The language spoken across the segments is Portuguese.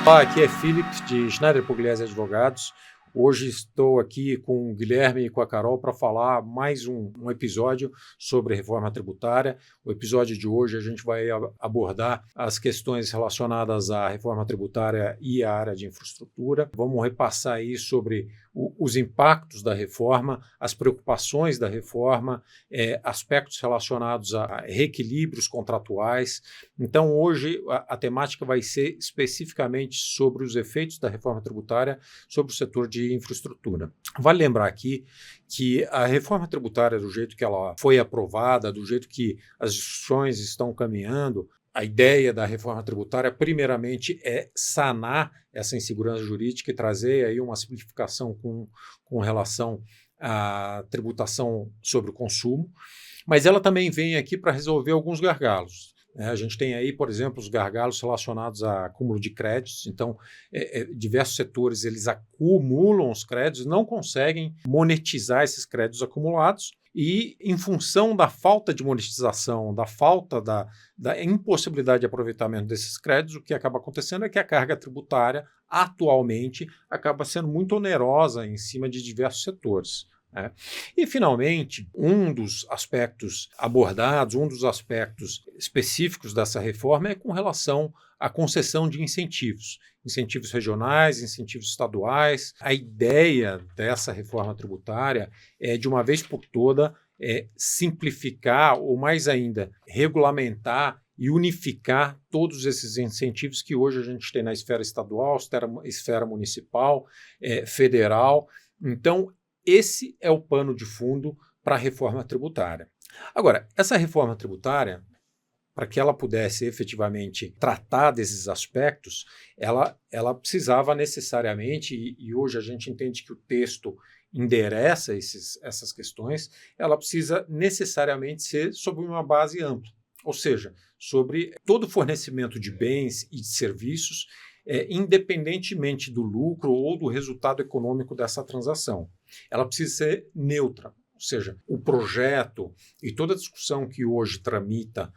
Olá, aqui é Felipe de Schneider Pugliese Advogados. Hoje estou aqui com o Guilherme e com a Carol para falar mais um episódio sobre reforma tributária. O episódio de hoje a gente vai abordar as questões relacionadas à reforma tributária e à área de infraestrutura. Vamos repassar aí sobre os impactos da reforma, as preocupações da reforma, aspectos relacionados a reequilíbrios contratuais. Então, hoje a temática vai ser especificamente sobre os efeitos da reforma tributária sobre o setor de infraestrutura. Vale lembrar aqui que a reforma tributária, do jeito que ela foi aprovada, do jeito que as discussões estão caminhando, a ideia da reforma tributária, primeiramente, é sanar essa insegurança jurídica e trazer aí uma simplificação com relação à tributação sobre o consumo, mas ela também vem aqui para resolver alguns gargalos. A gente tem aí, por exemplo, os gargalos relacionados a acúmulo de créditos. Então, diversos setores eles acumulam os créditos, não conseguem monetizar esses créditos acumulados e, em função da falta de monetização, da falta da impossibilidade de aproveitamento desses créditos, o que acaba acontecendo é que a carga tributária, atualmente, acaba sendo muito onerosa em cima de diversos setores. E, finalmente, um dos aspectos abordados, um dos aspectos específicos dessa reforma é com relação à concessão de incentivos regionais, incentivos estaduais. A ideia dessa reforma tributária é, de uma vez por toda, simplificar ou, mais ainda, regulamentar e unificar todos esses incentivos que hoje a gente tem na esfera estadual, esfera municipal, federal. Então, esse é o pano de fundo para a reforma tributária. Agora, essa reforma tributária, para que ela pudesse efetivamente tratar desses aspectos, ela precisava necessariamente, e hoje a gente entende que o texto endereça essas questões, ela precisa necessariamente ser sobre uma base ampla, ou seja, sobre todo o fornecimento de bens e de serviços, independentemente do lucro ou do resultado econômico dessa transação. Ela precisa ser neutra, ou seja, o projeto e toda a discussão que hoje tramita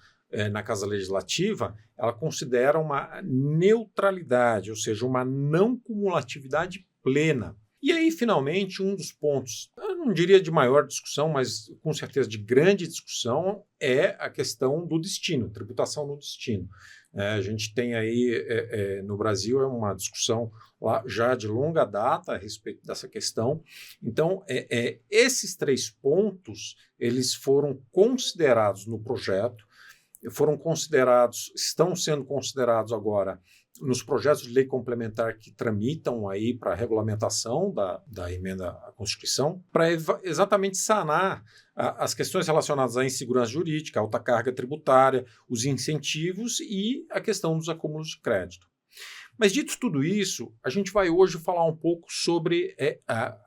na Casa Legislativa, ela considera uma neutralidade, ou seja, uma não cumulatividade plena. E aí, finalmente, um dos pontos, eu não diria de maior discussão, mas com certeza de grande discussão, é a questão do destino, tributação no destino. A gente tem aí, no Brasil, uma discussão lá já de longa data a respeito dessa questão. Então, esses três pontos, eles foram considerados no projeto, estão sendo considerados agora nos projetos de lei complementar que tramitam aí para a regulamentação da emenda à Constituição, para exatamente sanar as questões relacionadas à insegurança jurídica, à alta carga tributária, os incentivos e a questão dos acúmulos de crédito. Mas, dito tudo isso, a gente vai hoje falar um pouco sobre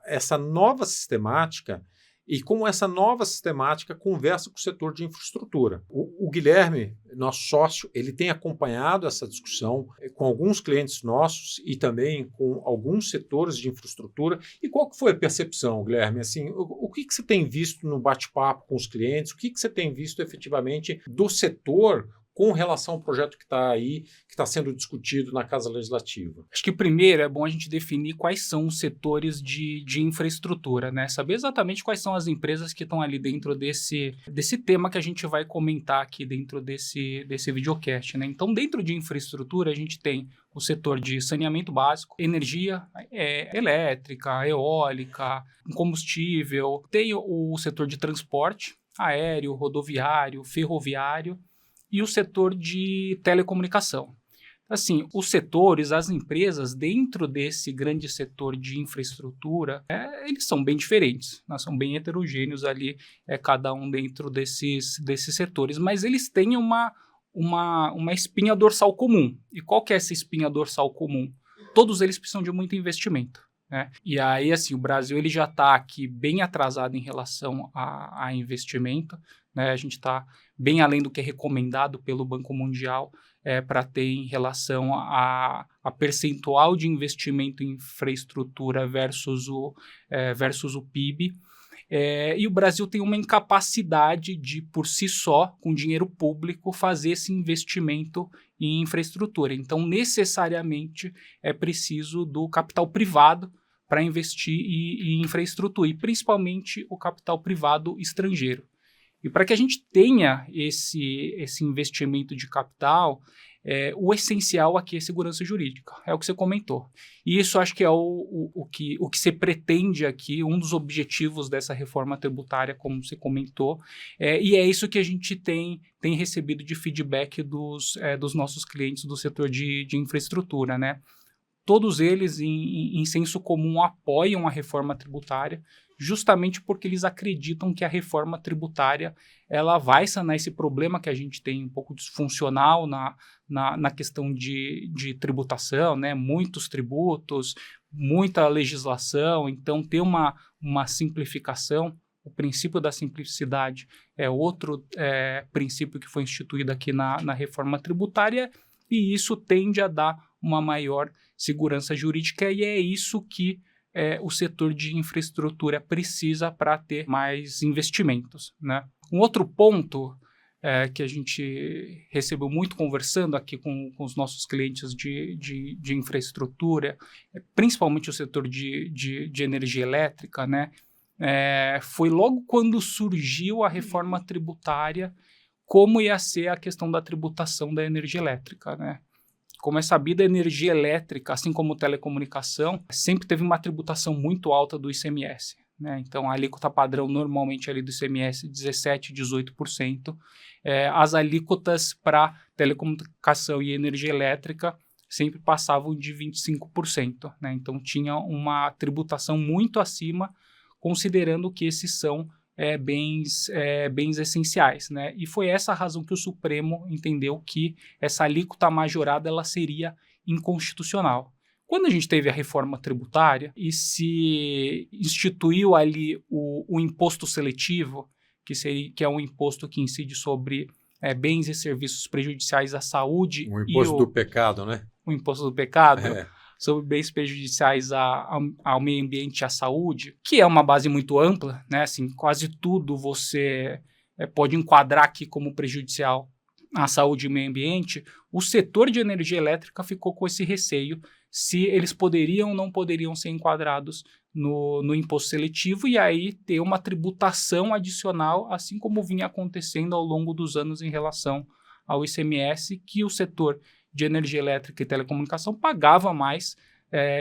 essa nova sistemática e como essa nova sistemática conversa com o setor de infraestrutura. O Guilherme, nosso sócio, ele tem acompanhado essa discussão com alguns clientes nossos e também com alguns setores de infraestrutura. E qual que foi a percepção, Guilherme? Assim, o que você tem visto no bate-papo com os clientes? O que você tem visto efetivamente do setor com relação ao projeto que está aí, que está sendo discutido na Casa Legislativa? Acho que primeiro é bom a gente definir quais são os setores de infraestrutura, né? Saber exatamente quais são as empresas que estão ali dentro desse tema que a gente vai comentar aqui dentro desse videocast, né? Então, dentro de infraestrutura, a gente tem o setor de saneamento básico, energia elétrica, eólica, combustível, tem o setor de transporte aéreo, rodoviário, ferroviário, e o setor de telecomunicação. Assim, os setores, as empresas dentro desse grande setor de infraestrutura, eles são bem diferentes, né? São bem heterogêneos ali, cada um dentro desses setores, mas eles têm uma espinha dorsal comum. E qual que é essa espinha dorsal comum? Todos eles precisam de muito investimento, né? E aí, assim, o Brasil ele já está aqui bem atrasado em relação a investimento, né? A gente está bem além do que é recomendado pelo Banco Mundial para ter em relação a percentual de investimento em infraestrutura versus o PIB. E o Brasil tem uma incapacidade de, por si só, com dinheiro público, fazer esse investimento em infraestrutura. Então, necessariamente, é preciso do capital privado para investir em infraestrutura, e principalmente o capital privado estrangeiro. E para que a gente tenha esse investimento de capital, o essencial aqui é segurança jurídica, é o que você comentou. E isso acho que é o que se pretende aqui, um dos objetivos dessa reforma tributária, como você comentou, e é isso que a gente tem recebido de feedback dos nossos clientes do setor de infraestrutura, né? Todos eles, em senso comum, apoiam a reforma tributária, justamente porque eles acreditam que a reforma tributária ela vai sanar esse problema que a gente tem um pouco disfuncional na questão de tributação, né? Muitos tributos, muita legislação, então ter uma simplificação. O princípio da simplicidade é outro princípio que foi instituído aqui na reforma tributária, e isso tende a dar uma maior segurança jurídica, e é isso que o setor de infraestrutura precisa para ter mais investimentos, né? Um outro ponto que a gente recebeu muito conversando aqui com os nossos clientes de infraestrutura, principalmente o setor de energia elétrica, né? Foi logo quando surgiu a reforma tributária, como ia ser a questão da tributação da energia elétrica, né? Como é sabido, a energia elétrica, assim como telecomunicação, sempre teve uma tributação muito alta do ICMS, né? Então, a alíquota padrão normalmente ali do ICMS 17%, 18%. As alíquotas para telecomunicação e energia elétrica sempre passavam de 25%, né? Então, tinha uma tributação muito acima, considerando que esses são bens essenciais, né? E foi essa a razão que o Supremo entendeu que essa alíquota majorada ela seria inconstitucional. Quando a gente teve a reforma tributária e se instituiu ali o imposto seletivo, que é um imposto que incide sobre bens e serviços prejudiciais à saúde. O imposto do pecado, né? O imposto do pecado. Sobre bens prejudiciais ao meio ambiente e à saúde, que é uma base muito ampla, né? Assim, quase tudo você pode enquadrar aqui como prejudicial à saúde e meio ambiente. O setor de energia elétrica ficou com esse receio se eles poderiam ou não poderiam ser enquadrados no imposto seletivo, e aí ter uma tributação adicional, assim como vinha acontecendo ao longo dos anos em relação ao ICMS, que o setor de energia elétrica e telecomunicação pagava mais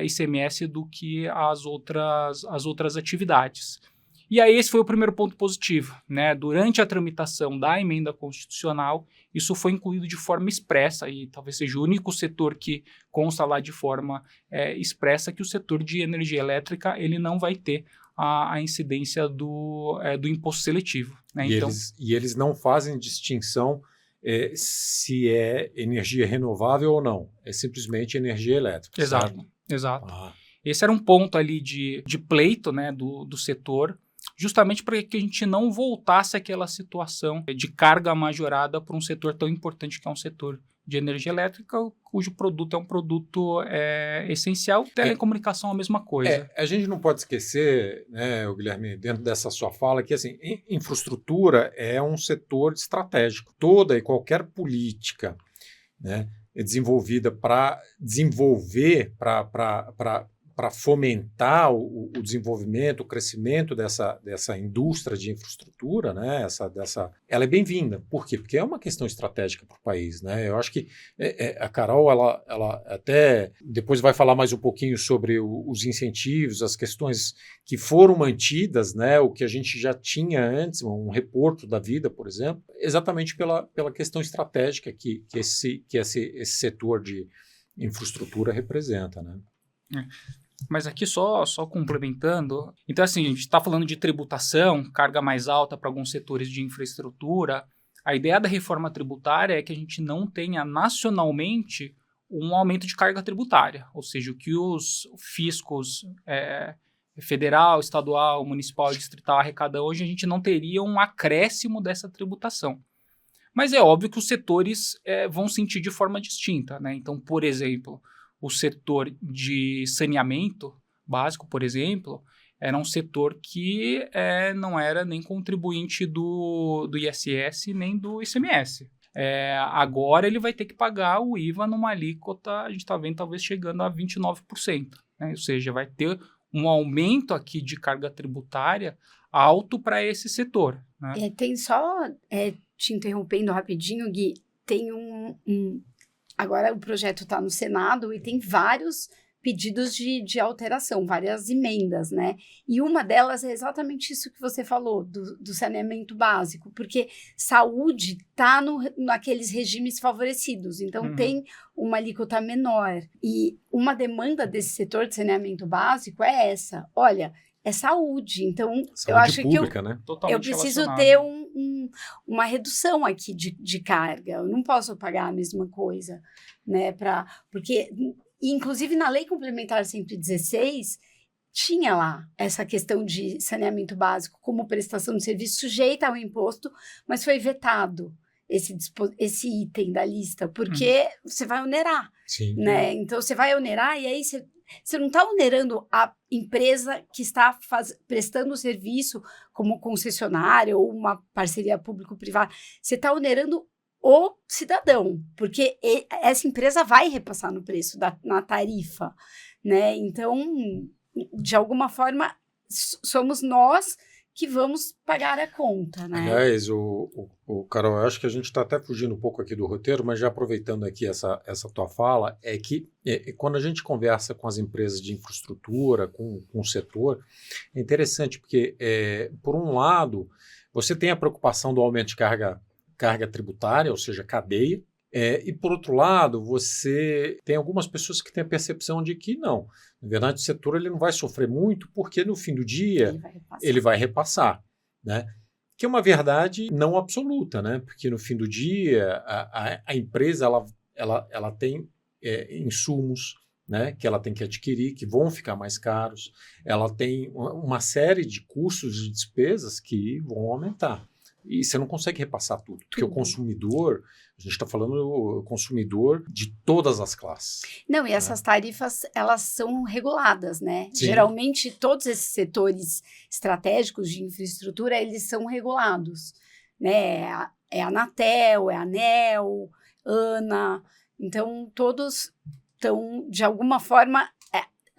ICMS do que as outras atividades. E aí esse foi o primeiro ponto positivo, né? Durante a tramitação da emenda constitucional, isso foi incluído de forma expressa, e talvez seja o único setor que consta lá de forma expressa que o setor de energia elétrica ele não vai ter a incidência do imposto seletivo, né? E eles não fazem distinção se é energia renovável ou não. É simplesmente energia elétrica. Exato, certo? Exato. Esse era um ponto ali de pleito, né, do setor, justamente para que a gente não voltasse àquela situação de carga majorada para um setor tão importante que é um setor de energia elétrica, cujo produto é um produto essencial. Telecomunicação é a mesma coisa. A gente não pode esquecer, né, Guilherme, dentro dessa sua fala, que assim, infraestrutura é um setor estratégico. Toda e qualquer política, né, é desenvolvida para desenvolver, para fomentar o desenvolvimento, o crescimento dessa indústria de infraestrutura, né? Ela é bem-vinda. Por quê? Porque é uma questão estratégica para o país, né? Eu acho que a Carol, ela até depois vai falar mais um pouquinho sobre os incentivos, as questões que foram mantidas, né? O que a gente já tinha antes, um reporto da vida, por exemplo, exatamente pela questão estratégica que esse setor de infraestrutura representa, né? Mas aqui só complementando, então assim, a gente está falando de tributação, carga mais alta para alguns setores de infraestrutura. A ideia da reforma tributária é que a gente não tenha nacionalmente um aumento de carga tributária, ou seja, o que os fiscos federal, estadual, municipal e distrital arrecadam hoje, a gente não teria um acréscimo dessa tributação. Mas é óbvio que os setores vão sentir de forma distinta, né? Então, por exemplo, o setor de saneamento básico, por exemplo, era um setor que não era nem contribuinte do ISS nem do ICMS. Agora ele vai ter que pagar o IVA numa alíquota, a gente está vendo talvez chegando a 29%, né? Ou seja, vai ter um aumento aqui de carga tributária alto para esse setor, né? Tem só, te interrompendo rapidinho, Gui, tem agora o projeto está no Senado e tem vários pedidos de alteração, várias emendas, né? E uma delas é exatamente isso que você falou, do saneamento básico, porque saúde está naqueles regimes favorecidos, então tem uma alíquota menor. E uma demanda desse setor de saneamento básico é essa, olha, é saúde, então Saúde eu acho pública, que né? eu preciso ter uma redução aqui de carga, eu não posso pagar a mesma coisa, né? Porque inclusive, na Lei Complementar 116, tinha lá essa questão de saneamento básico como prestação de serviço sujeita ao imposto, mas foi vetado esse item da lista, porque você vai onerar, Sim. né? Então, você vai onerar e aí você não está onerando a empresa que está prestando o serviço como concessionária ou uma parceria público-privada, você está onerando o cidadão, porque essa empresa vai repassar no preço, na tarifa, né? Então, de alguma forma, somos nós que vamos pagar a conta, né? Aliás, Carol, eu acho que a gente está até fugindo um pouco aqui do roteiro, mas já aproveitando aqui essa tua fala, é que quando a gente conversa com as empresas de infraestrutura, com o setor, é interessante porque, por um lado, você tem a preocupação do aumento de carga tributária, ou seja, cadeia, e por outro lado, você tem algumas pessoas que têm a percepção de que não, na verdade o setor ele não vai sofrer muito porque no fim do dia ele vai repassar, né? Que é uma verdade não absoluta, né? Porque no fim do dia a empresa ela tem insumos, né, que ela tem que adquirir, que vão ficar mais caros, ela tem uma série de custos e despesas que vão aumentar. E você não consegue repassar tudo, porque o consumidor, a gente está falando do consumidor de todas as classes. Não, e essas tarifas, elas são reguladas, né? Sim. Geralmente, todos esses setores estratégicos de infraestrutura, eles são regulados, né? É a Anatel, é a ANEEL, ANA, então todos estão, de alguma forma,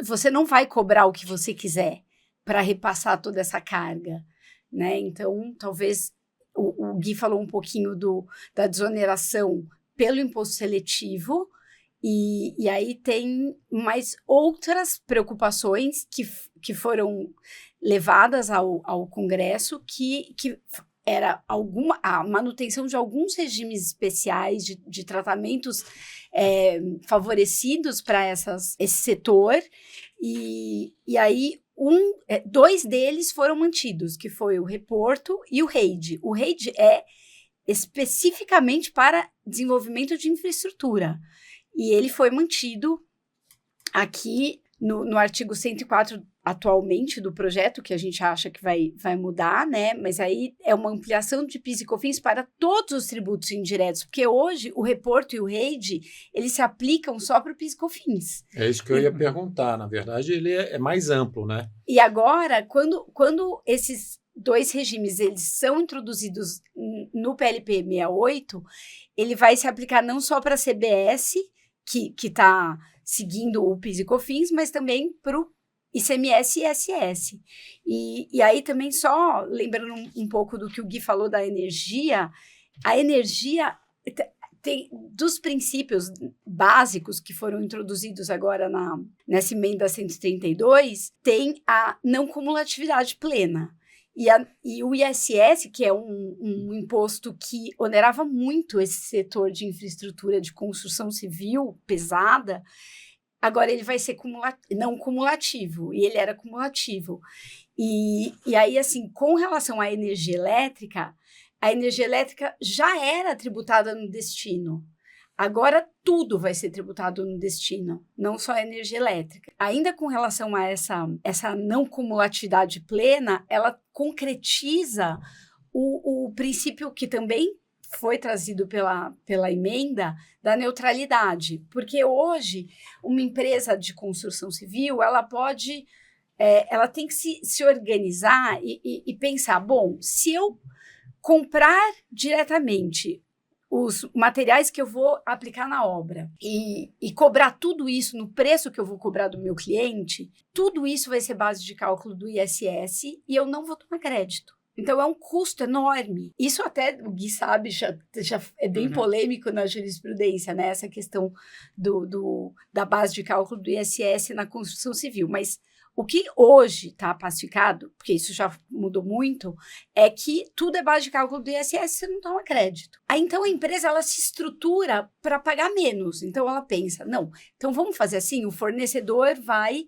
você não vai cobrar o que você quiser para repassar toda essa carga, né? Então, talvez o Gui falou um pouquinho da desoneração pelo imposto seletivo, e aí tem mais outras preocupações que foram levadas ao Congresso, que era a manutenção de alguns regimes especiais de tratamentos favorecidos para esse setor, e aí dois deles foram mantidos, que foi o reporto e o REID. O REID é especificamente para desenvolvimento de infraestrutura, e ele foi mantido aqui no artigo 104 atualmente do projeto, que a gente acha que vai mudar, né? Mas aí é uma ampliação de PIS e COFINS para todos os tributos indiretos, porque hoje o reporto e o REID, eles se aplicam só para o PIS e COFINS. É isso que eu ia perguntar, na verdade ele é mais amplo, né? E agora, quando esses dois regimes eles são introduzidos no PLP 68, ele vai se aplicar não só para a CBS, que está seguindo o PIS e COFINS, mas também para o ICMS e ISS. E aí também, só lembrando um pouco do que o Gui falou da energia, a energia tem dos princípios básicos que foram introduzidos agora nessa emenda 132, tem a não cumulatividade plena. E o ISS, que é um imposto que onerava muito esse setor de infraestrutura de construção civil pesada, agora ele vai ser não cumulativo, e ele era cumulativo. E aí, assim, com relação à energia elétrica, a energia elétrica já era tributada no destino. Agora tudo vai ser tributado no destino, não só a energia elétrica. Ainda com relação a essa não cumulatividade plena, ela concretiza o princípio que também foi trazido pela emenda da neutralidade, porque hoje uma empresa de construção civil ela pode ela tem que se organizar e pensar, bom, se eu comprar diretamente os materiais que eu vou aplicar na obra e cobrar tudo isso no preço que eu vou cobrar do meu cliente, tudo isso vai ser base de cálculo do ISS e eu não vou tomar crédito. Então, é um custo enorme. Isso até o Gui sabe, já é bem polêmico na jurisprudência, né? Essa questão da base de cálculo do ISS na construção civil. Mas o que hoje está pacificado, porque isso já mudou muito, é que tudo é base de cálculo do ISS, você não toma crédito. Aí, então, a empresa ela se estrutura para pagar menos. Então, ela pensa, não, então vamos fazer assim, o fornecedor vai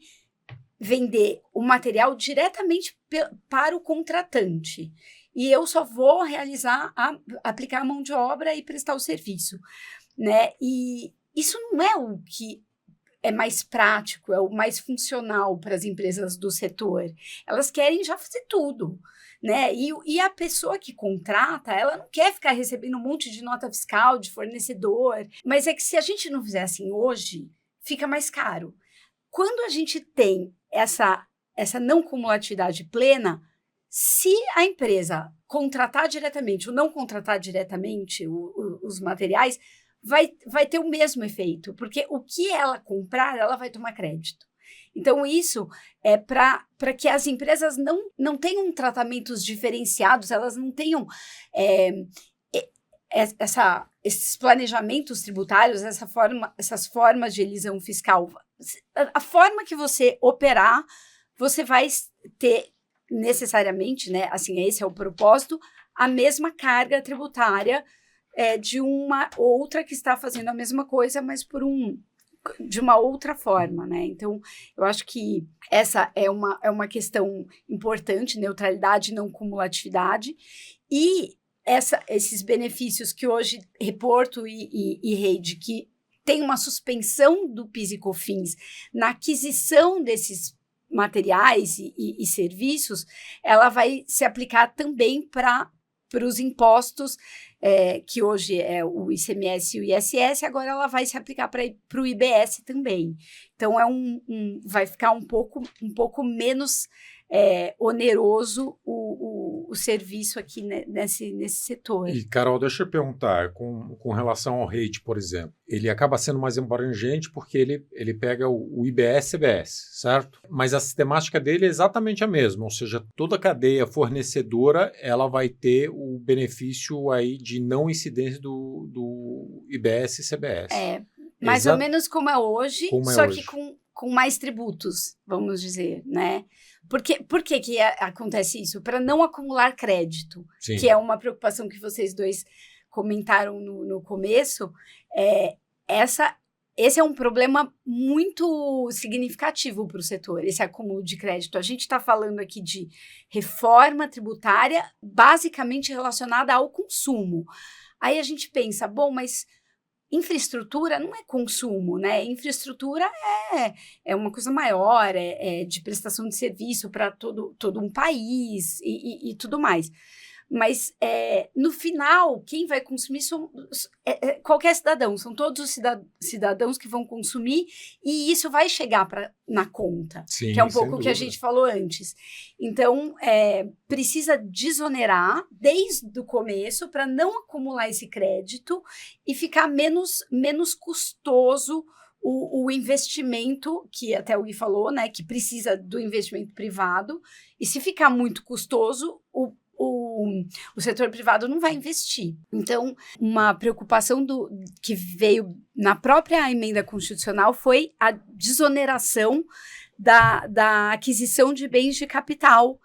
vender o material diretamente para o contratante. E eu só vou aplicar a mão de obra e prestar o serviço, né? E isso não é o que é mais prático, é o mais funcional para as empresas do setor. Elas querem já fazer tudo, né? E a pessoa que contrata, ela não quer ficar recebendo um monte de nota fiscal de fornecedor. Mas é que se a gente não fizer assim hoje, fica mais caro. Quando a gente tem essa não cumulatividade plena, se a empresa contratar diretamente ou não contratar diretamente os materiais, vai ter o mesmo efeito, porque o que ela comprar, ela vai tomar crédito. Então, isso é para que as empresas não tenham tratamentos diferenciados, elas não tenham esses planejamentos tributários, essas formas de elisão fiscal. A forma que você operar, você vai ter necessariamente, né? Assim, esse é o propósito, a mesma carga tributária de uma outra que está fazendo a mesma coisa, mas de uma outra forma, né? Então, eu acho que essa é uma questão importante, neutralidade, não cumulatividade, e esses benefícios que hoje Reporto e Rede, que tem uma suspensão do PIS e COFINS na aquisição desses materiais e serviços, ela vai se aplicar também para os impostos, que hoje é o ICMS e o ISS, agora ela vai se aplicar para o IBS também. Então, vai ficar um pouco menos oneroso o serviço aqui nesse setor. E, Carol, deixa eu perguntar, com relação ao rate, por exemplo, ele acaba sendo mais abrangente porque ele pega o IBS e CBS, certo? Mas a sistemática dele é exatamente a mesma, ou seja, toda a cadeia fornecedora ela vai ter o benefício aí de não incidência do IBS e CBS. Mais ou menos como é hoje, só que com mais tributos, vamos dizer, né? Por que acontece isso? Para não acumular crédito, Sim. que é uma preocupação que vocês dois comentaram no começo. Esse é um problema muito significativo para o setor, esse acúmulo de crédito. A gente está falando aqui de reforma tributária basicamente relacionada ao consumo. Aí a gente pensa, bom, mas infraestrutura não é consumo, né? Infraestrutura é uma coisa maior, de prestação de serviço para todo um país e tudo mais. Mas, no final, quem vai consumir qualquer cidadão, são todos os cidadãos que vão consumir e isso vai chegar na conta, Sim, que é um pouco o que a gente falou antes. Então, precisa desonerar desde o começo para não acumular esse crédito e ficar menos custoso o investimento, que até o Gui falou, né, que precisa do investimento privado, e se ficar muito custoso, o setor privado não vai investir. Então, uma preocupação que veio na própria emenda constitucional foi a desoneração da aquisição de bens de capital,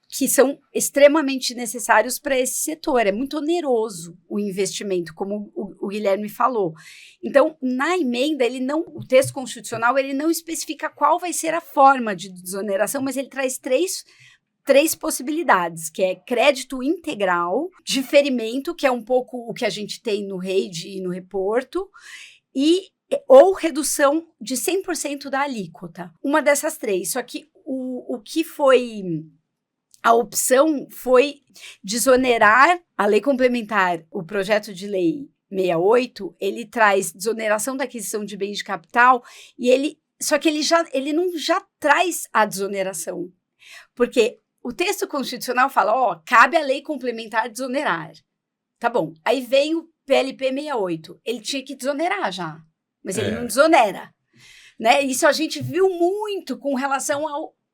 que são extremamente necessários para esse setor. É muito oneroso o investimento, como o Guilherme falou. Então, na emenda, o texto constitucional ele não especifica qual vai ser a forma de desoneração, mas ele traz três possibilidades, que é crédito integral, diferimento, que é um pouco o que a gente tem no REID e no Reporto, ou redução de 100% da alíquota. Uma dessas três. Só que o que foi... A opção foi desonerar a lei complementar, o projeto de lei 68, ele traz desoneração da aquisição de bens de capital e ele Só que ele não já traz a desoneração. Porque o texto constitucional fala, cabe à lei complementar desonerar. Tá bom. Aí vem o PLP 68. Ele tinha que desonerar já. Mas ele não desonera. Né? Isso a gente viu muito com relação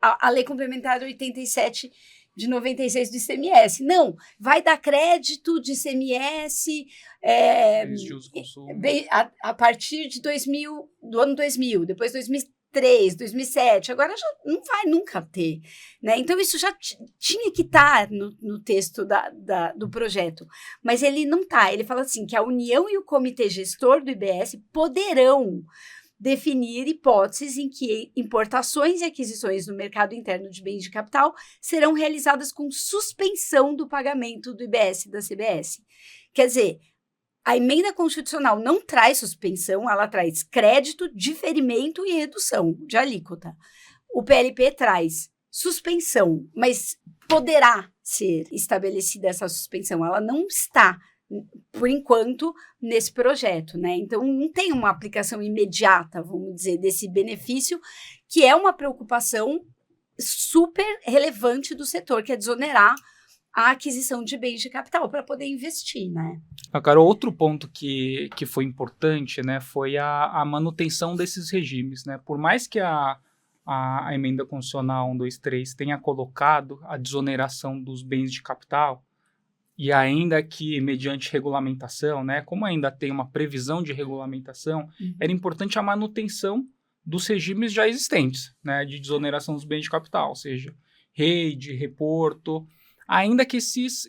à lei complementar 87 de 96 do ICMS. Não, vai dar crédito de ICMS a partir de do ano 2000, depois 2003, 2007, agora já não vai nunca ter. Né? Então, isso já tinha que estar no texto do projeto, mas ele não está. Ele fala assim, que a União e o Comitê Gestor do IBS poderão definir hipóteses em que importações e aquisições no mercado interno de bens de capital serão realizadas com suspensão do pagamento do IBS e da CBS. Quer dizer, a emenda constitucional não traz suspensão, ela traz crédito, diferimento e redução de alíquota. O PLP traz suspensão, mas poderá ser estabelecida essa suspensão, ela não está por enquanto, nesse projeto, né? Então, não tem uma aplicação imediata, vamos dizer, desse benefício, que é uma preocupação super relevante do setor, que é desonerar a aquisição de bens de capital para poder investir, né? Carol, outro ponto que foi importante, né, foi a manutenção desses regimes, né? Por mais que a emenda constitucional 123 tenha colocado a desoneração dos bens de capital, e ainda que, mediante regulamentação, né, como ainda tem uma previsão de regulamentação, era importante a manutenção dos regimes já existentes, né, de desoneração dos bens de capital, ou seja, rede, reporto, ainda que esses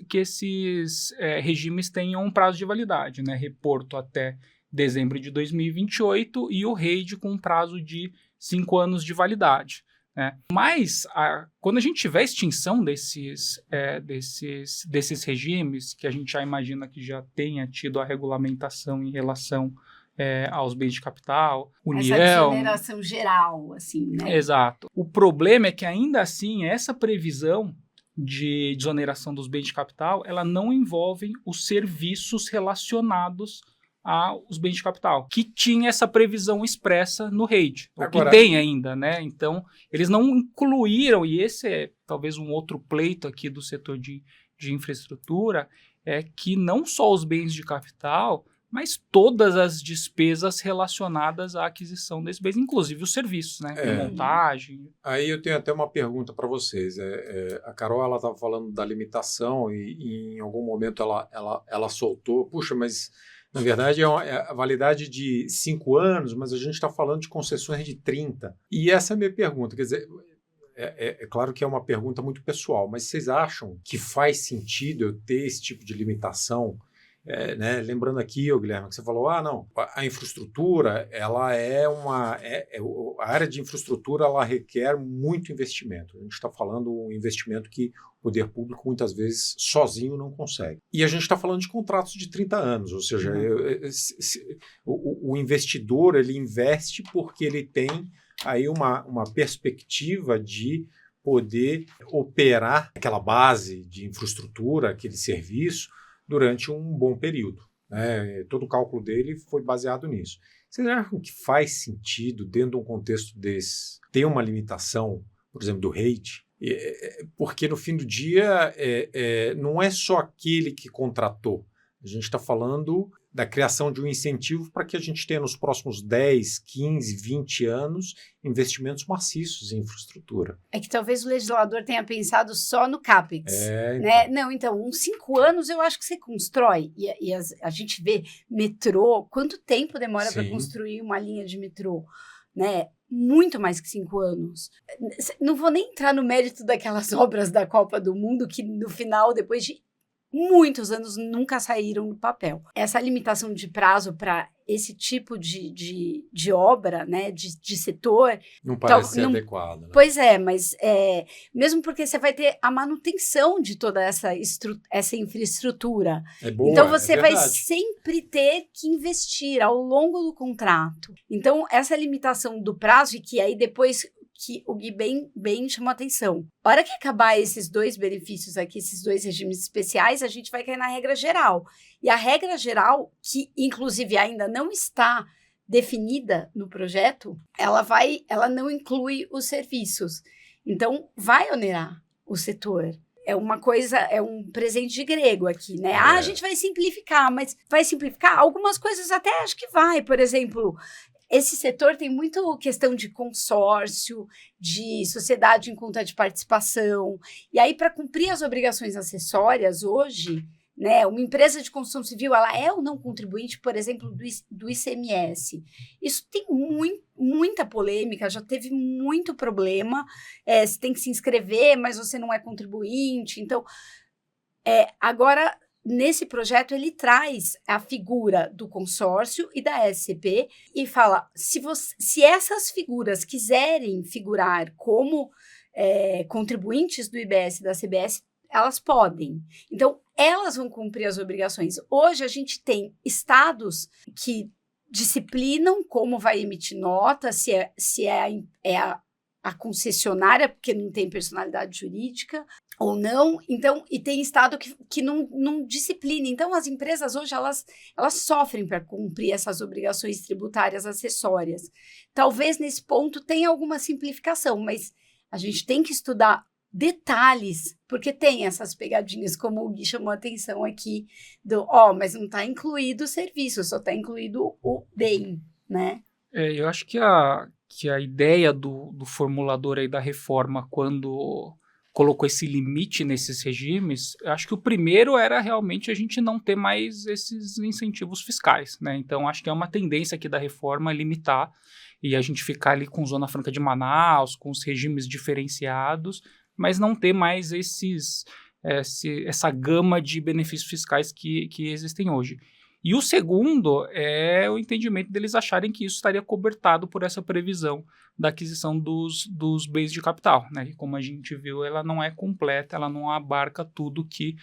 regimes tenham um prazo de validade, né, reporto até dezembro de 2028 e o rede com um prazo de 5 anos de validade. Mas, quando a gente tiver extinção desses regimes, que a gente já imagina que já tenha tido a regulamentação em relação aos bens de capital, União... Essa desoneração geral, assim, né? Exato. O problema é que, ainda assim, essa previsão de desoneração dos bens de capital, ela não envolve os serviços relacionados aos bens de capital, que tinha essa previsão expressa no REIT, o que tem ainda, né? Então, eles não incluíram, e esse é talvez um outro pleito aqui do setor de infraestrutura, é que não só os bens de capital, mas todas as despesas relacionadas à aquisição desses bens, inclusive os serviços, né? Montagem. Aí eu tenho até uma pergunta para vocês. A Carol, ela estava falando da limitação e em algum momento ela soltou, puxa, mas... Na verdade, é a validade de 5 anos, mas a gente está falando de concessões de 30. E essa é a minha pergunta. Quer dizer, é claro que é uma pergunta muito pessoal, mas vocês acham que faz sentido eu ter esse tipo de limitação? Né? Lembrando aqui, Guilherme, que você falou, não, a infraestrutura, ela a área de infraestrutura, ela requer muito investimento. A gente está falando um investimento que o poder público muitas vezes sozinho não consegue. E a gente está falando de contratos de 30 anos, ou seja, o investidor, ele investe porque ele tem aí uma perspectiva de poder operar aquela base de infraestrutura, aquele serviço, durante um bom período. Né? Todo o cálculo dele foi baseado nisso. Vocês acham que faz sentido, dentro de um contexto desse, ter uma limitação, por exemplo, do rate? Porque no fim do dia não é só aquele que contratou. A gente está falando da criação de um incentivo para que a gente tenha nos próximos 10, 15, 20 anos investimentos maciços em infraestrutura. É que talvez o legislador tenha pensado só no CAPEX. Então. Né? Não, então, uns 5 anos eu acho que você constrói. E a gente vê metrô, quanto tempo demora para construir uma linha de metrô? Né? Muito mais que 5 anos. Não vou nem entrar no mérito daquelas obras da Copa do Mundo que no final, depois de muitos anos, nunca saíram do papel. Essa limitação de prazo para esse tipo de obra, né, de setor... Não parece ser adequado. Né? Pois é, mas mesmo porque você vai ter a manutenção de toda essa infraestrutura. Boa, então, você vai verdade. sempre ter que investir ao longo do contrato. Então, essa limitação do prazo, e que aí depois... que o Gui bem chamou a atenção. A hora que acabar esses 2 benefícios aqui, esses 2 regimes especiais, a gente vai cair na regra geral. E a regra geral, que inclusive ainda não está definida no projeto, ela não inclui os serviços. Então, vai onerar o setor. É uma coisa, é um presente de grego aqui, né? A gente vai simplificar, mas vai simplificar? Algumas coisas até acho que vai. Por exemplo, esse setor tem muito questão de consórcio, de sociedade em conta de participação. E aí, para cumprir as obrigações acessórias hoje, né, uma empresa de construção civil, ela é ou não contribuinte, por exemplo, do ICMS. Isso tem muita polêmica, já teve muito problema. Você tem que se inscrever, mas você não é contribuinte. Então, agora, nesse projeto, ele traz a figura do consórcio e da SCP e fala, se essas figuras quiserem figurar como contribuintes do IBS e da CBS, elas podem. Então, elas vão cumprir as obrigações. Hoje, a gente tem estados que disciplinam como vai emitir nota, se é a concessionária, porque não tem personalidade jurídica, ou não. Então, e tem estado que não disciplina. Então, as empresas hoje, elas sofrem para cumprir essas obrigações tributárias acessórias. Talvez, nesse ponto, tenha alguma simplificação, mas a gente tem que estudar detalhes, porque tem essas pegadinhas, como o Gui chamou a atenção aqui, mas não está incluído o serviço, só está incluído o bem, né? Eu acho que a ideia do formulador aí da reforma, quando colocou esse limite nesses regimes, eu acho que o primeiro era realmente a gente não ter mais esses incentivos fiscais, né? Então, acho que é uma tendência aqui da reforma limitar e a gente ficar ali com Zona Franca de Manaus, com os regimes diferenciados, mas não ter mais essa gama de benefícios fiscais que existem hoje. E o segundo é o entendimento deles acharem que isso estaria cobertado por essa previsão da aquisição dos bens de capital, né? E como a gente viu, ela não é completa, ela não abarca tudo que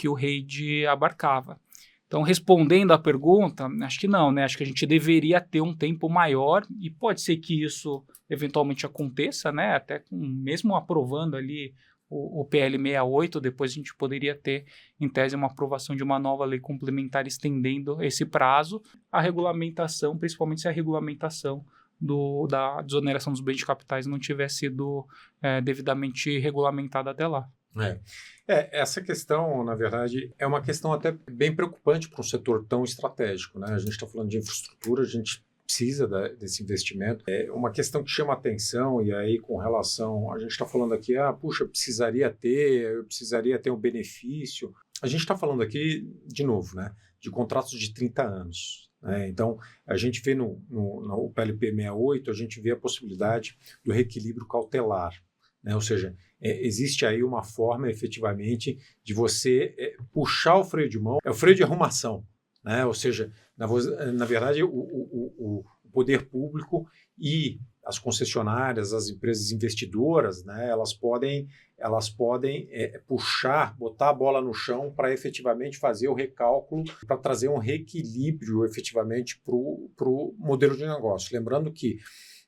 o REID abarcava. Então, respondendo à pergunta, acho que não, né? Acho que a gente deveria ter um tempo maior e pode ser que isso eventualmente aconteça, né? Até mesmo aprovando ali o PL 68, depois a gente poderia ter, em tese, uma aprovação de uma nova lei complementar estendendo esse prazo. A regulamentação, principalmente se a regulamentação da desoneração dos bens de capitais não tiver sido devidamente regulamentada até lá. Essa questão, na verdade, é uma questão até bem preocupante para um setor tão estratégico, né? A gente está falando de infraestrutura, a gente precisa desse investimento. É uma questão que chama atenção, e aí com relação, a gente está falando aqui, eu precisaria ter um benefício. A gente está falando aqui, de novo, né, de contratos de 30 anos. Né? Então, a gente vê no PLP 68, a gente vê a possibilidade do reequilíbrio cautelar, né? Ou seja, existe aí uma forma, efetivamente, de você puxar o freio de mão, é o freio de arrumação, né? Ou seja, na verdade, o poder público e as concessionárias, as empresas investidoras, né, elas podem puxar, botar a bola no chão para efetivamente fazer o recálculo, para trazer um reequilíbrio efetivamente para o modelo de negócio. Lembrando que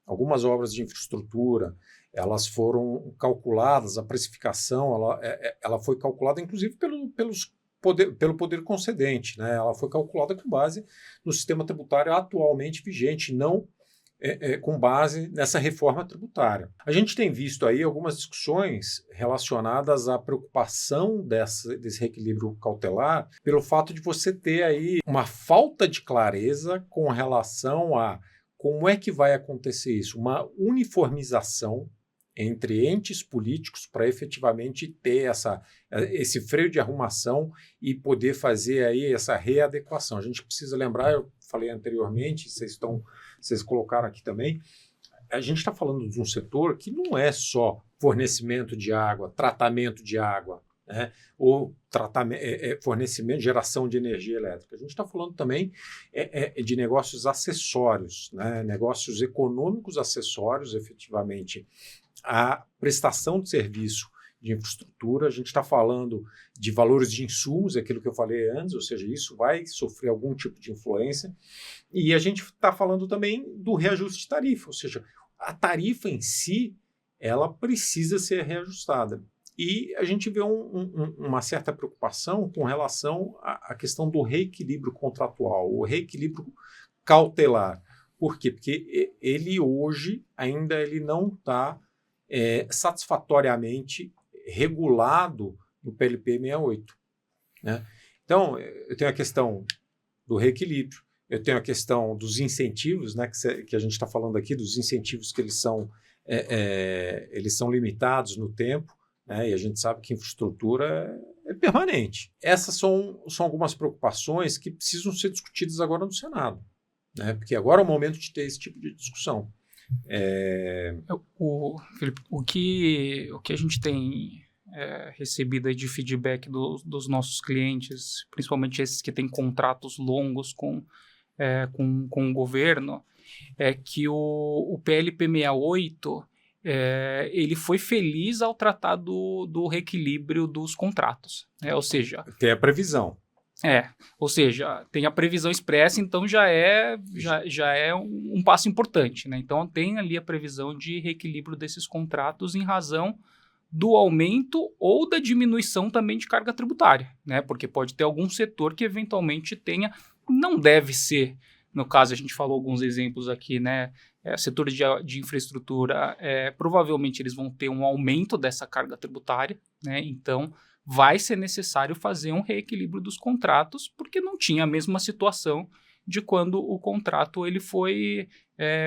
algumas obras de infraestrutura, elas foram calculadas, a precificação ela foi calculada inclusive pelo poder concedente, né? Ela foi calculada com base no sistema tributário atualmente vigente, não com base nessa reforma tributária. A gente tem visto aí algumas discussões relacionadas à preocupação desse reequilíbrio cautelar pelo fato de você ter aí uma falta de clareza com relação a como é que vai acontecer isso, uma uniformização entre entes políticos para efetivamente ter esse freio de arrumação e poder fazer aí essa readequação. A gente precisa lembrar, eu falei anteriormente, vocês colocaram aqui também, a gente está falando de um setor que não é só fornecimento de água, tratamento de água, né, ou fornecimento, geração de energia elétrica. A gente está falando também de negócios acessórios, né, negócios econômicos acessórios, efetivamente, a prestação de serviço de infraestrutura. A gente está falando de valores de insumos, aquilo que eu falei antes, ou seja, isso vai sofrer algum tipo de influência. E a gente está falando também do reajuste de tarifa, ou seja, a tarifa em si, ela precisa ser reajustada. E a gente vê uma certa preocupação com relação à questão do reequilíbrio contratual. O reequilíbrio cautelar. Por quê? Porque ele hoje ainda ele não está satisfatoriamente regulado no PLP 68. Né? Então, eu tenho a questão do reequilíbrio, eu tenho a questão dos incentivos, né, que a gente está falando aqui, dos incentivos que eles são limitados no tempo, né, e a gente sabe que infraestrutura é permanente. Essas são algumas preocupações que precisam ser discutidas agora no Senado, né, porque agora é o momento de ter esse tipo de discussão. Felipe, o que a gente tem recebido aí de feedback dos nossos clientes, principalmente esses que têm contratos longos com o governo, é que o PLP 68 ele foi feliz ao tratar do reequilíbrio dos contratos. Ou seja... Tem a previsão. Ou seja, tem a previsão expressa, então já é um passo importante. Né? Então tem ali a previsão de reequilíbrio desses contratos em razão do aumento ou da diminuição também de carga tributária, né? Porque pode ter algum setor que eventualmente tenha, não deve ser, no caso a gente falou alguns exemplos aqui, né? Setores de infraestrutura, provavelmente eles vão ter um aumento dessa carga tributária, né? Então vai ser necessário fazer um reequilíbrio dos contratos, porque não tinha a mesma situação de quando o contrato ele foi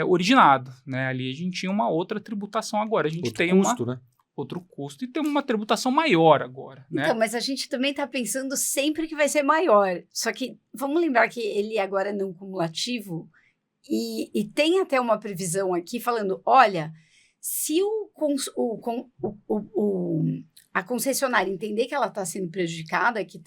originado, né? Ali a gente tinha uma outra tributação, agora a gente outro tem custo, né? Outro custo e tem uma tributação maior agora, né? Então, mas a gente também está pensando sempre que vai ser maior. Só que vamos lembrar que ele agora é não cumulativo e tem até uma previsão aqui falando, olha, se a concessionária entender que ela está sendo prejudicada, que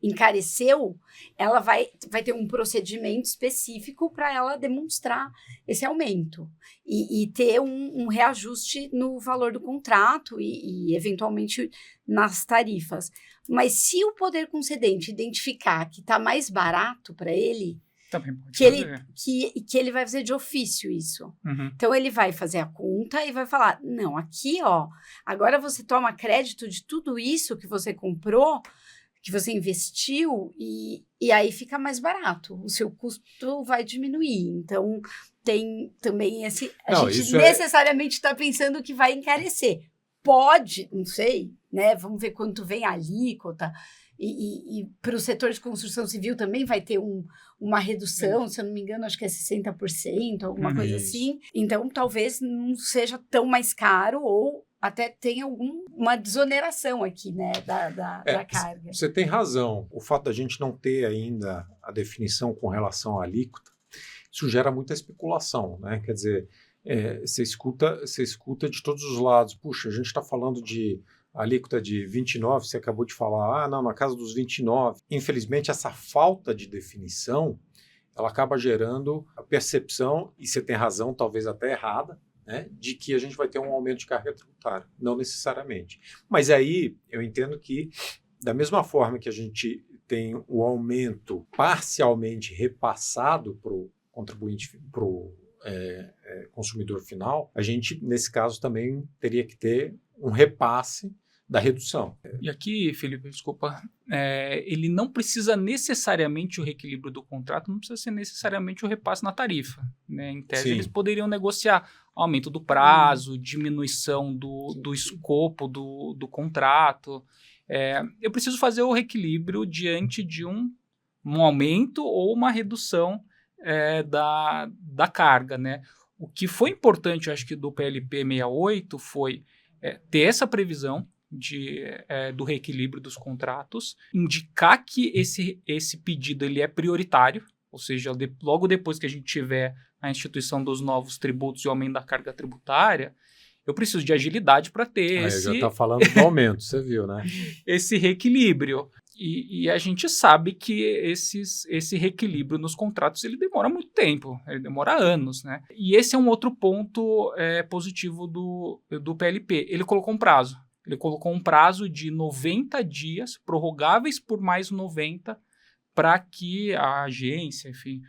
encareceu, ela vai ter um procedimento específico para ela demonstrar esse aumento e ter um reajuste no valor do contrato e eventualmente nas tarifas. Mas se o poder concedente identificar que está mais barato para ele, também pode que ele vai fazer de ofício isso. Uhum. Então, ele vai fazer a conta e vai falar, não, aqui, ó, agora você toma crédito de tudo isso que você comprou, que você investiu, e aí fica mais barato. O seu custo vai diminuir. Então, tem também esse... A gente necessariamente está pensando que vai encarecer. Pode, não sei, né? Vamos ver quanto vem a alíquota. E para o setor de construção civil também vai ter uma redução, se eu não me engano, acho que é 60%, alguma coisa assim. Então, talvez não seja tão mais caro ou até tenha uma desoneração aqui, né, da carga. Você tem razão. O fato da gente não ter ainda a definição com relação à alíquota, isso gera muita especulação, né? Quer dizer, você escuta de todos os lados. Puxa, a gente está falando de alíquota de 29, você acabou de falar, não, na casa dos 29. Infelizmente, essa falta de definição, ela acaba gerando a percepção, e você tem razão, talvez até errada, né, de que a gente vai ter um aumento de carga tributária. Não necessariamente. Mas aí, eu entendo que, da mesma forma que a gente tem o aumento parcialmente repassado para o contribuinte, para o consumidor final, a gente, nesse caso, também teria que ter um repasse da redução. E aqui, Felipe, desculpa, ele não precisa necessariamente o reequilíbrio do contrato, não precisa ser necessariamente o repasse na tarifa. Né? Em tese, eles poderiam negociar aumento do prazo, diminuição do escopo do contrato. Eu preciso fazer o reequilíbrio diante de um aumento ou uma redução da carga. Né? O que foi importante, eu acho que do PLP 68 foi ter essa previsão do reequilíbrio dos contratos, indicar que esse pedido ele é prioritário, ou seja, logo depois que a gente tiver a instituição dos novos tributos e o aumento da carga tributária, eu preciso de agilidade para ter esse... já está falando do aumento, você viu, né? Esse reequilíbrio. E a gente sabe que esse reequilíbrio nos contratos ele demora muito tempo, ele demora anos, né? E esse é um outro ponto positivo do PLP. Ele colocou um prazo. Ele colocou um prazo de 90 dias, prorrogáveis por mais 90, para que a agência, enfim,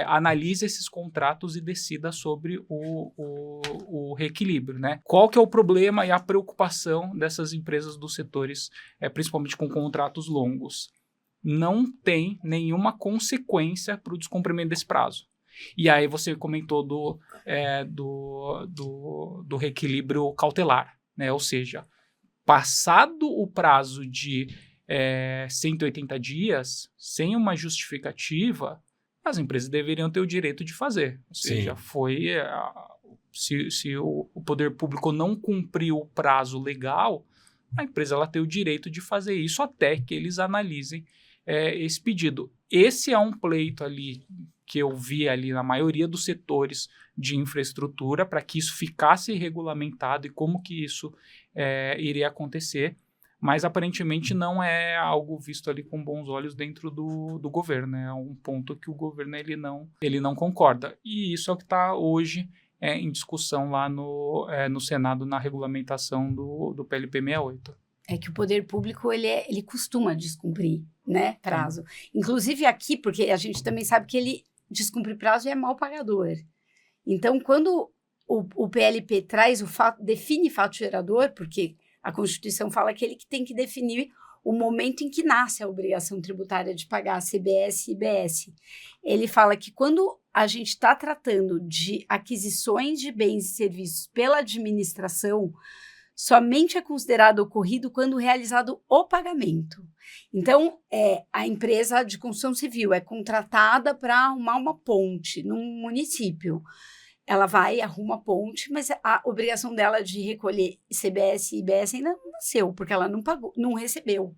analise esses contratos e decida sobre o reequilíbrio, né? Qual que é o problema e a preocupação dessas empresas dos setores, principalmente com contratos longos? não tem nenhuma consequência para o descumprimento desse prazo. E aí você comentou do reequilíbrio cautelar, né? Ou seja, passado o prazo de 180 dias, sem uma justificativa, as empresas deveriam ter o direito de fazer. Ou seja, se o poder público não cumpriu o prazo legal, a empresa ela tem o direito de fazer isso até que eles analisem esse pedido. Esse é um pleito ali que eu vi ali na maioria dos setores de infraestrutura para que isso ficasse regulamentado e como que isso iria acontecer. Mas aparentemente não é algo visto ali com bons olhos dentro do governo, né? É um ponto que o governo ele não concorda. E isso é o que está hoje em discussão lá no Senado na regulamentação do PLP 68. É que o poder público ele costuma descumprir, né, prazo. Inclusive aqui, porque a gente também sabe que ele descumpre prazo e é mal pagador. Então, quando o PLP traz define fato gerador, porque a Constituição fala que ele que tem que definir o momento em que nasce a obrigação tributária de pagar a CBS e IBS. Ele fala que quando a gente está tratando de aquisições de bens e serviços pela administração, somente é considerado ocorrido quando realizado o pagamento. Então, a empresa de construção civil é contratada para arrumar uma ponte num município. Ela vai, arruma a ponte, mas a obrigação dela de recolher CBS e IBS ainda não nasceu, porque ela não pagou, não recebeu.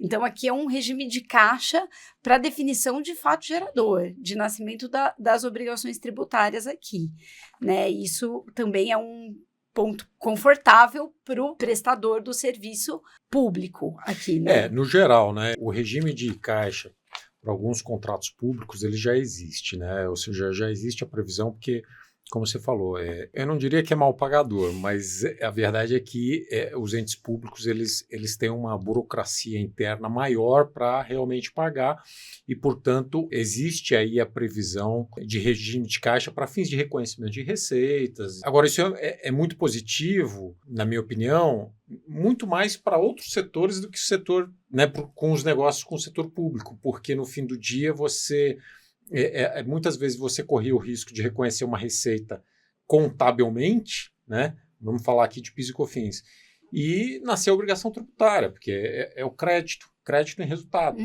Então, aqui é um regime de caixa para definição de fato gerador, de nascimento das obrigações tributárias aqui, né? Isso também é um ponto confortável para o prestador do serviço público aqui, né? No geral, né? O regime de caixa para alguns contratos públicos, ele já existe, né? Ou seja, já existe a previsão, porque, como você falou, eu não diria que é mal pagador, mas a verdade é que os entes públicos eles têm uma burocracia interna maior para realmente pagar e, portanto, existe aí a previsão de regime de caixa para fins de reconhecimento de receitas. Agora, isso é muito positivo, na minha opinião, muito mais para outros setores do que o setor, né, com os negócios com o setor público, porque no fim do dia você... muitas vezes você corria o risco de reconhecer uma receita contabilmente, né? Vamos falar aqui de PIS e COFINS, e nascer a obrigação tributária, porque é o crédito em resultado,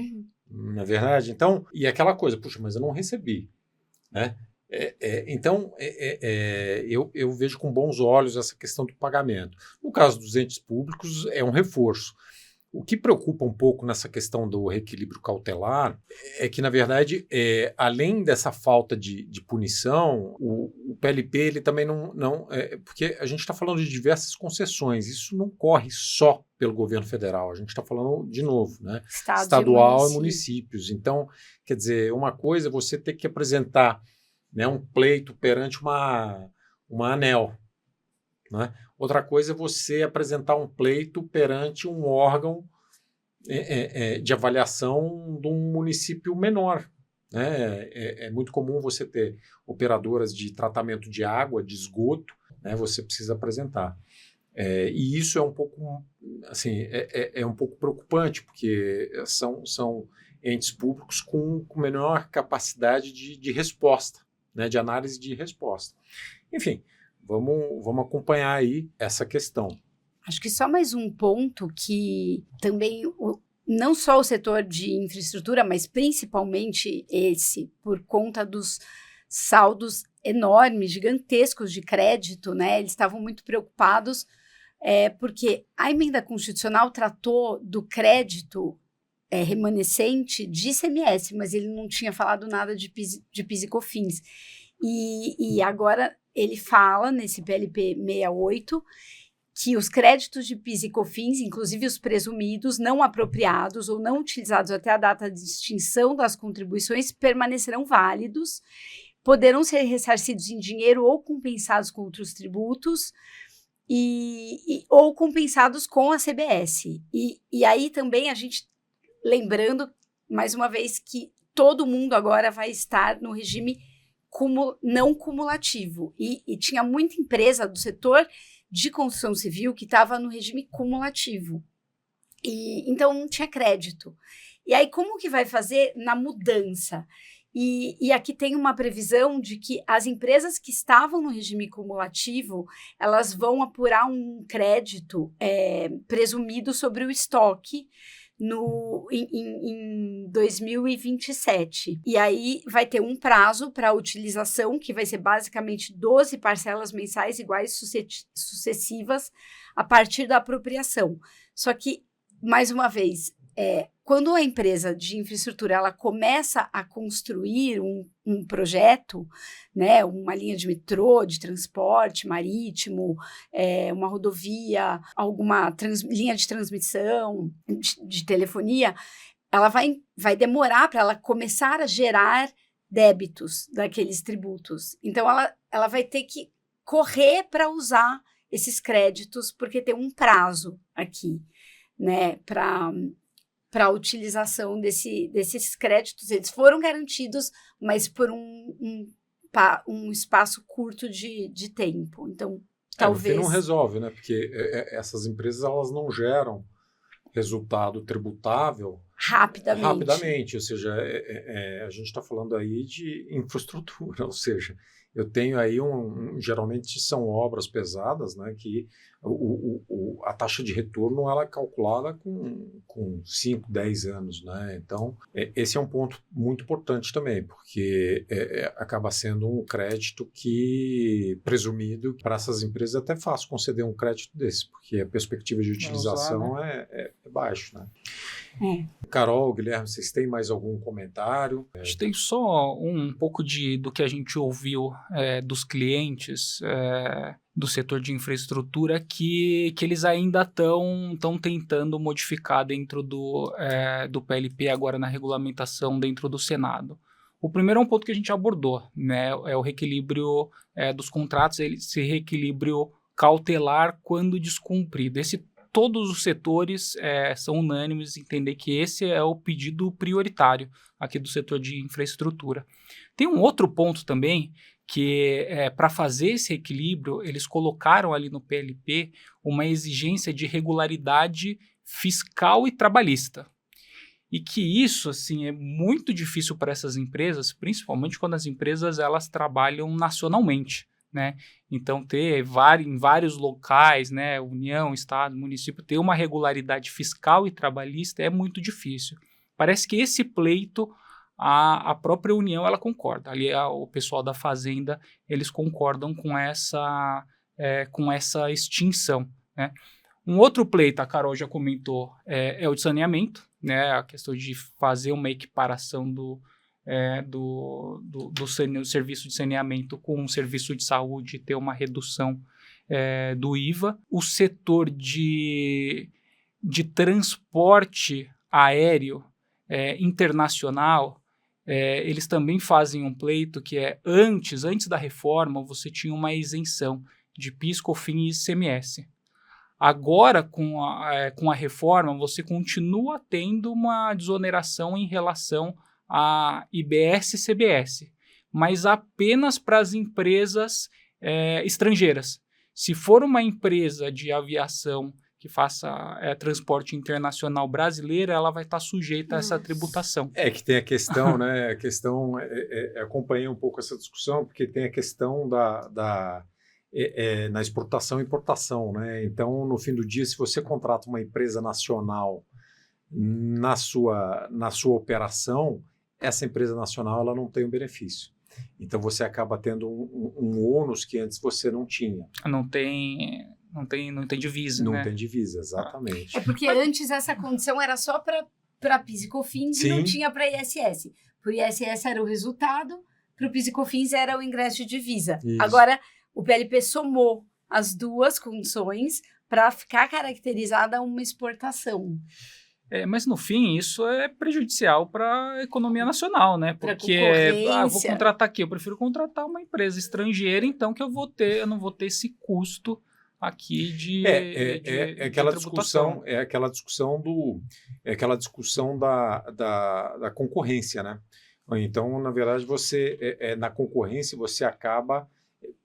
não é verdade? Então, e aquela coisa, puxa, mas eu não recebi, né? Então, eu vejo com bons olhos essa questão do pagamento. No caso dos entes públicos, é um reforço. O que preocupa um pouco nessa questão do reequilíbrio cautelar é que, na verdade, além dessa falta de punição, o PLP ele também não porque a gente está falando de diversas concessões, isso não corre só pelo governo federal, a gente está falando, de novo, né, estadual e municípios. Então, quer dizer, uma coisa é você ter que apresentar, né, um pleito perante uma ANEEL, né? Outra coisa é você apresentar um pleito perante um órgão de avaliação de um município menor, né? É muito comum você ter operadoras de tratamento de água, de esgoto, né? Você precisa apresentar. E isso é um pouco, assim, um pouco preocupante, porque são entes públicos com menor capacidade de resposta, né? De análise de resposta. Enfim, vamos acompanhar aí essa questão. Acho que só mais um ponto que também, não só o setor de infraestrutura, mas principalmente esse, por conta dos saldos enormes, gigantescos de crédito, né? Eles estavam muito preocupados, porque a emenda constitucional tratou do crédito remanescente de ICMS, mas ele não tinha falado nada de PIS e COFINS. E agora ele fala, nesse PLP 68, que os créditos de PIS e COFINS, inclusive os presumidos, não apropriados ou não utilizados até a data de extinção das contribuições, permanecerão válidos, poderão ser ressarcidos em dinheiro ou compensados com outros tributos, ou compensados com a CBS. E aí também a gente, lembrando, mais uma vez, que todo mundo agora vai estar no regime não cumulativo. E tinha muita empresa do setor de construção civil que estava no regime cumulativo. Então, não tinha crédito. E aí, como que vai fazer na mudança? E aqui tem uma previsão de que as empresas que estavam no regime cumulativo, elas vão apurar um crédito presumido sobre o estoque em 2027. E aí vai ter um prazo para a utilização, que vai ser basicamente 12 parcelas mensais iguais sucessivas a partir da apropriação. Só que, mais uma vez, quando a empresa de infraestrutura ela começa a construir um projeto, né, uma linha de metrô, de transporte marítimo, uma rodovia, alguma linha de transmissão, de telefonia, ela vai demorar para ela começar a gerar débitos daqueles tributos. Então, ela vai ter que correr para usar esses créditos, porque tem um prazo aqui, né, para a utilização desses créditos. Eles foram garantidos, mas por um espaço curto de tempo. Então, talvez... No fim não resolve, né? Porque essas empresas elas não geram resultado tributável rapidamente. Ou seja, a gente está falando aí de infraestrutura, ou seja, eu tenho aí geralmente são obras pesadas, né, que a taxa de retorno ela é calculada com 5, 10 anos, né? Então, esse é um ponto muito importante também, porque acaba sendo um crédito que, presumido, para essas empresas é até fácil conceder um crédito desse, porque a perspectiva de utilização é baixa, né? Carol, Guilherme, vocês têm mais algum comentário? A gente tem só um pouco do que a gente ouviu dos clientes do setor de infraestrutura que eles ainda estão tentando modificar dentro do PLP, agora na regulamentação dentro do Senado. O primeiro é um ponto que a gente abordou, né? É o reequilíbrio dos contratos, esse reequilíbrio cautelar quando descumprido. Todos os setores são unânimes em entender que esse é o pedido prioritário aqui do setor de infraestrutura. Tem um outro ponto também, que para fazer esse equilíbrio, eles colocaram ali no PLP uma exigência de regularidade fiscal e trabalhista. E que isso assim, é muito difícil para essas empresas, principalmente quando as empresas elas trabalham nacionalmente, né? Então, em vários locais, né, União, Estado, município, ter uma regularidade fiscal e trabalhista é muito difícil. Parece que esse pleito, a própria União, ela concorda. Ali, o pessoal da Fazenda, eles concordam com essa extinção, né? Um outro pleito, a Carol já comentou, é o de saneamento, né, a questão de fazer uma equiparação do serviço de saneamento com o serviço de saúde, ter uma redução do IVA. O setor de transporte aéreo internacional, eles também fazem um pleito que antes da reforma, você tinha uma isenção de PIS, COFINS e ICMS. Agora, com a reforma, você continua tendo uma desoneração em relação a IBS e CBS, mas apenas para as empresas estrangeiras. Se for uma empresa de aviação que faça transporte internacional brasileiro, ela vai estar sujeita a essa tributação. Que tem a questão, né? Acompanhei um pouco essa discussão, porque tem a questão na exportação e importação, né? Então, no fim do dia, se você contrata uma empresa nacional na sua operação, essa empresa nacional ela não tem um benefício. Então você acaba tendo um ônus que antes você não tinha. Não tem divisa, né? Não tem divisa, exatamente. Porque antes essa condição era só para PIS e COFINS e não tinha para ISS. Para o ISS era o resultado, para o PIS e COFINS era o ingresso de divisa. Isso. Agora, o PLP somou as duas condições para ficar caracterizada uma exportação. Mas no fim isso é prejudicial para a economia nacional, né? Porque eu vou contratar aqui, eu prefiro contratar uma empresa estrangeira, então que eu não vou ter esse custo aqui de aquela discussão, aquela discussão da concorrência, né? Então, na verdade, na concorrência você acaba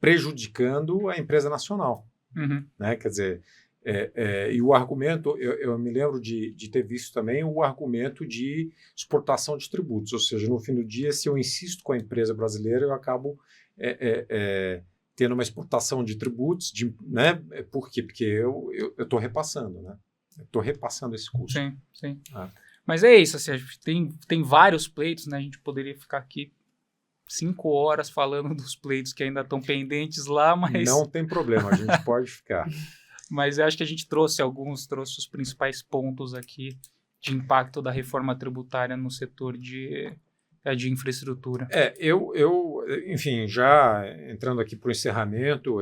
prejudicando a empresa nacional, né? Quer dizer, E o argumento, eu me lembro de ter visto também o argumento de exportação de tributos, ou seja, no fim do dia, se eu insisto com a empresa brasileira, eu acabo tendo uma exportação de tributos, né? Por quê? Porque eu estou repassando, né? Eu estou repassando esse custo. Sim, sim. Mas é isso, assim, a gente tem vários pleitos, né? A gente poderia ficar aqui 5 horas falando dos pleitos que ainda estão pendentes lá, mas... Não tem problema, a gente pode ficar. Mas eu acho que a gente trouxe os principais pontos aqui de impacto da reforma tributária no setor de infraestrutura. Enfim, já entrando aqui para o encerramento,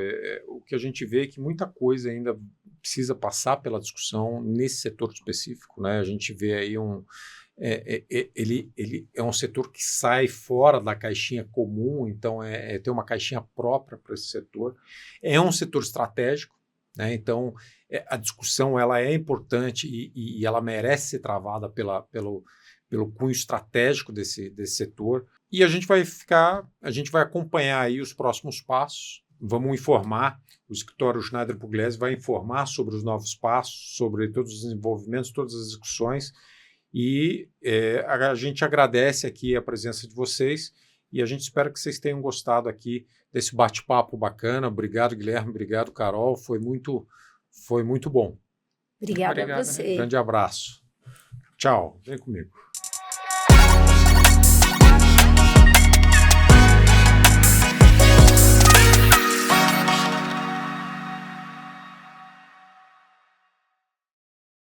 o que a gente vê é que muita coisa ainda precisa passar pela discussão nesse setor específico, né? A gente vê aí ele é um setor que sai fora da caixinha comum, então tem uma caixinha própria para esse setor. É um setor estratégico, né? Então a discussão ela é importante e ela merece ser travada pelo cunho estratégico desse setor. E a gente vai acompanhar aí os próximos passos. Vamos informar, o escritório Schneider Pugliese vai informar sobre os novos passos, sobre todos os desenvolvimentos, todas as discussões. E a gente agradece aqui a presença de vocês e a gente espera que vocês tenham gostado aqui desse bate-papo bacana. Obrigado, Guilherme. Obrigado, Carol. Foi muito bom. Obrigada a você. Grande abraço. Tchau. Vem comigo.